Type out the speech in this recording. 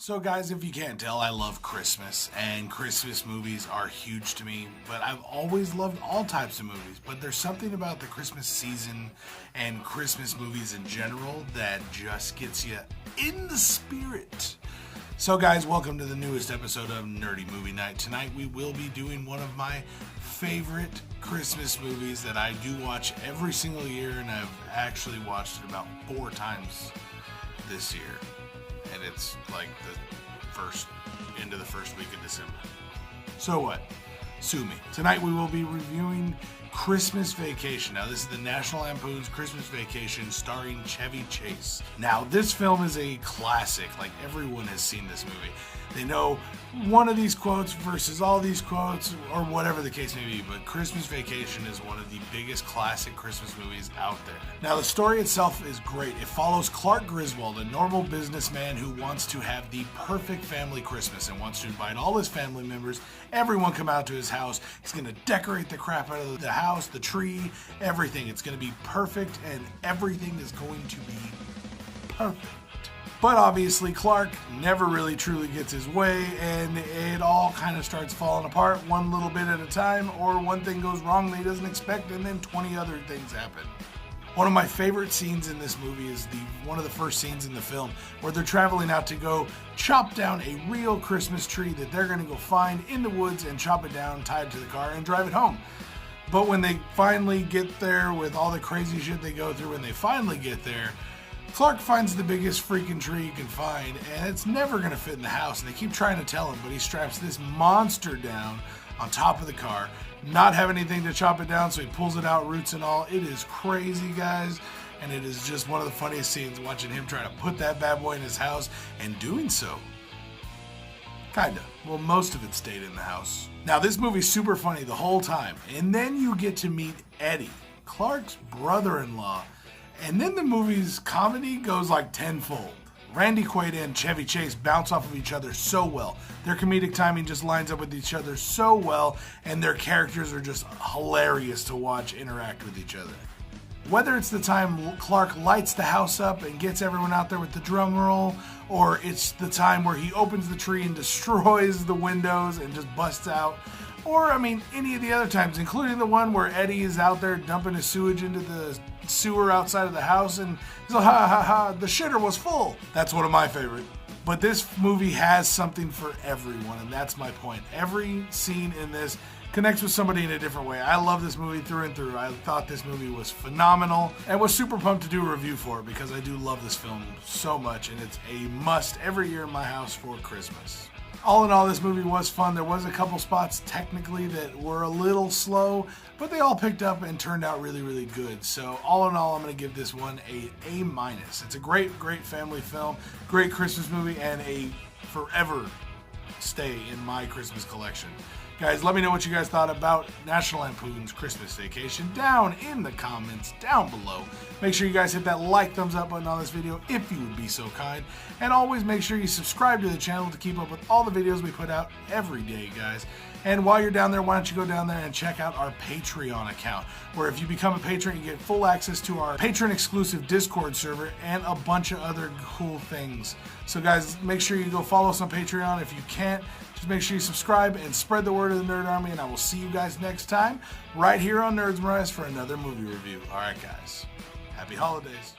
So guys, if you can't tell, I love Christmas, and Christmas movies are huge to me, but I've always loved all types of movies. But there's something about the Christmas season and Christmas movies in general that just gets you in the spirit. So guys, welcome to the newest episode of Nerdy Movie Night. Tonight we will be doing one of my favorite Christmas movies that I do watch every single year, and I've actually watched it about 4 times this year. And it's like into the first week of December. So what? Sue me. Tonight we will be reviewing Christmas Vacation. Now this is the National Lampoon's Christmas Vacation starring Chevy Chase. Now this film is a classic. Like, everyone has seen this movie. They know one of these quotes versus all these quotes, or whatever the case may be, but Christmas Vacation is one of the biggest classic Christmas movies out there. Now the story itself is great. It follows Clark Griswold, a normal businessman who wants to have the perfect family Christmas and wants to invite all his family members, everyone come out to his house. He's going to decorate the crap out of the house, the tree, everything. It's going to be perfect, and everything is going to be perfect. But obviously Clark never really truly gets his way, and it all kind of starts falling apart one little bit at a time, or one thing goes wrong that he doesn't expect, and then 20 other things happen. One of my favorite scenes in this movie is one of the first scenes in the film where they're traveling out to go chop down a real Christmas tree that they're going to go find in the woods and chop it down, tie it to the car, and drive it home. But when they finally get there, with all the crazy shit they go through when they finally get there, Clark finds the biggest freaking tree he can find, and it's never going to fit in the house, and they keep trying to tell him, but he straps this monster down on top of the car, not have anything to chop it down, so he pulls it out, roots and all. It is crazy, guys, and it is just one of the funniest scenes, watching him try to put that bad boy in his house, and doing so. Kinda. Well, most of it stayed in the house. Now, this movie's super funny the whole time, and then you get to meet Eddie, Clark's brother-in-law. And then the movie's comedy goes like tenfold. Randy Quaid and Chevy Chase bounce off of each other so well. Their comedic timing just lines up with each other so well, and their characters are just hilarious to watch interact with each other. Whether it's the time Clark lights the house up and gets everyone out there with the drum roll, or it's the time where he opens the tree and destroys the windows and just busts out, or, any of the other times, including the one where Eddie is out there dumping his sewage into the sewer outside of the house, and he's like, ha ha ha, the shitter was full. That's one of my favorite. But this movie has something for everyone, and that's my point. Every scene in this connects with somebody in a different way. I love this movie through and through. I thought this movie was phenomenal, and was super pumped to do a review for it because I do love this film so much, and it's a must every year in my house for Christmas. All in all, this movie was fun. There was a couple spots technically that were a little slow, but they all picked up and turned out really, really good. So all in all, I'm going to give this one a A-. It's a great, great family film, great Christmas movie, and a forever stay in my Christmas collection. Guys, let me know what you guys thought about National Lampoon's Christmas Vacation down in the comments down below. Make sure you guys hit that like, thumbs up button on this video if you would be so kind. And always make sure you subscribe to the channel to keep up with all the videos we put out every day, guys. And while you're down there, why don't you go down there and check out our Patreon account, where if you become a patron, you get full access to our patron-exclusive Discord server and a bunch of other cool things. So guys, make sure you go follow us on Patreon. If you can't, just make sure you subscribe and spread the word of the Nerd Army, and I will see you guys next time right here on Nerds Rise for another movie review. All right, guys. Happy holidays.